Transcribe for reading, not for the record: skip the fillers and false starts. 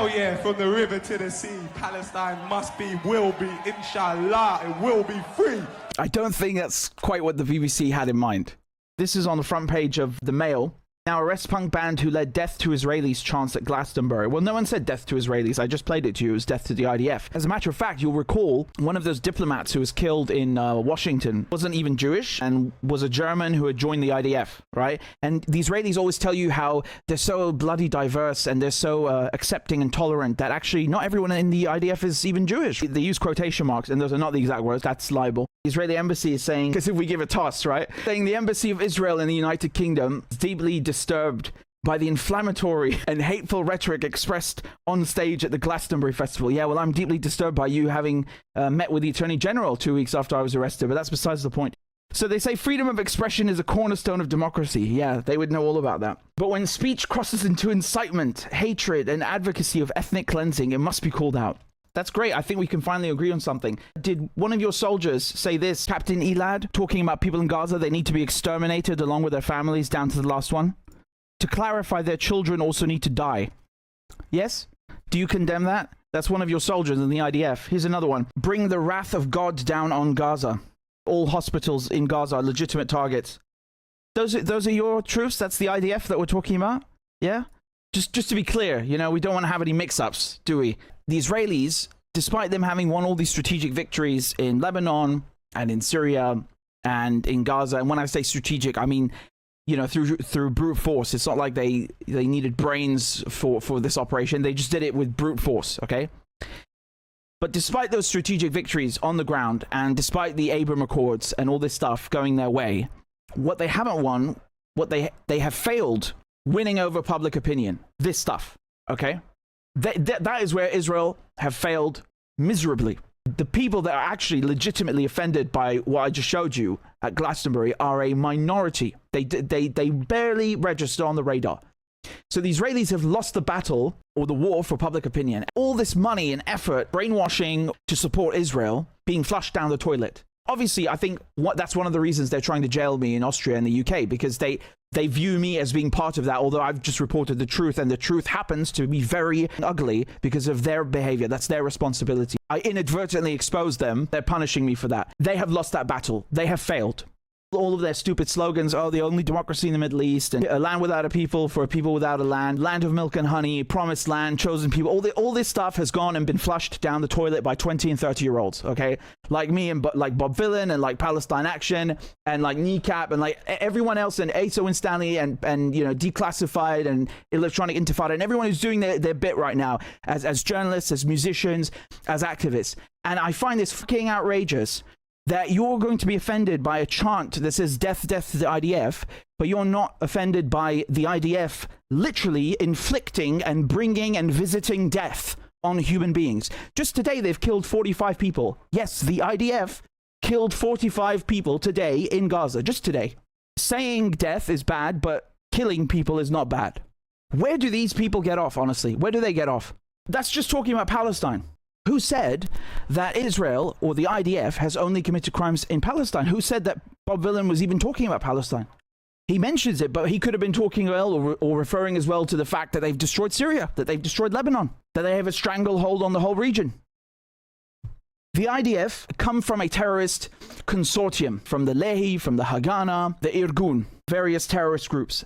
Hell yeah, from the river to the sea, Palestine must be, will be, inshallah, it will be free. I don't think that's quite what the BBC had in mind. This is on the front page of the Mail. Now, arrest punk band who led death to Israelis chants at Glastonbury. Well, no one said death to Israelis. I just played it to you. It was death to the IDF. As a matter of fact, you'll recall one of those diplomats who was killed in Washington wasn't even Jewish and was a German who had joined the IDF, right? And the Israelis always tell you how they're so bloody diverse and they're so accepting and tolerant that actually not everyone in the IDF is even Jewish. They use quotation marks, and those are not the exact words. That's libel. The Israeli embassy is saying, because if we give a toss, right? Saying the embassy of Israel in the United Kingdom is deeply disturbed by the inflammatory and hateful rhetoric expressed on stage at the Glastonbury Festival. Yeah, well, I'm deeply disturbed by you having met with the Attorney General 2 weeks after I was arrested, but that's besides the point. So they say freedom of expression is a cornerstone of democracy. Yeah, they would know all about that. But when speech crosses into incitement, hatred, and advocacy of ethnic cleansing, it must be called out. That's great. I think we can finally agree on something. Did one of your soldiers say this, Captain Elad, talking about people in Gaza, they need to be exterminated along with their families down to the last one? To clarify, their children also need to die. Yes? Do you condemn that? That's one of your soldiers in the IDF. Here's another one. Bring the wrath of God down on Gaza. All hospitals in Gaza are legitimate targets. Those are your troops? That's the IDF that we're talking about? Yeah? Just to be clear, you know, we don't want to have any mix-ups, do we? The Israelis, despite them having won all these strategic victories in Lebanon and in Syria and in Gaza, and when I say strategic, I mean, you know, through brute force. It's not like they needed brains for this operation. They just did it with brute force, okay? But despite those strategic victories on the ground, and despite the Abraham Accords and all this stuff going their way, what they haven't won, what they have failed winning over public opinion. This stuff, okay? That is where Israel have failed miserably. The people that are actually legitimately offended by what I just showed you at Glastonbury are a minority. They barely register on the radar. So the Israelis have lost the battle or the war for public opinion. All this money and effort, brainwashing to support Israel, being flushed down the toilet. Obviously, I think that's one of the reasons they're trying to jail me in Austria and the UK, because they view me as being part of that, although I've just reported the truth, and the truth happens to be very ugly because of their behavior. That's their responsibility. I inadvertently exposed them. They're punishing me for that. They have lost that battle. They have failed. All of their stupid slogans, oh, the only democracy in the Middle East, and a land without a people for a people without a land of milk and honey, promised land, chosen people, all this stuff has gone and been flushed down the toilet by 20 and 30-year-olds, okay? Like me and like Bob Villain and like Palestine Action and like Kneecap and like everyone else, and ASO and Stanley and you know, Declassified and Electronic Intifada and everyone who's doing their bit right now as journalists, as musicians, as activists. And I find this fucking outrageous that you're going to be offended by a chant that says death, death to the IDF, but you're not offended by the IDF literally inflicting and bringing and visiting death on human beings. Just today, they've killed 45 people. Yes, the IDF killed 45 people today in Gaza, just today. Saying death is bad, but killing people is not bad. Where do these people get off, honestly? Where do they get off? That's just talking about Palestine. Who said that Israel or the IDF has only committed crimes in Palestine? Who said that Bob Villain was even talking about Palestine? He mentions it, but he could have been talking well or referring as well to the fact that they've destroyed Syria, that they've destroyed Lebanon, that they have a stranglehold on the whole region. The IDF come from a terrorist consortium, from the Lehi, from the Haganah, the Irgun, various terrorist groups.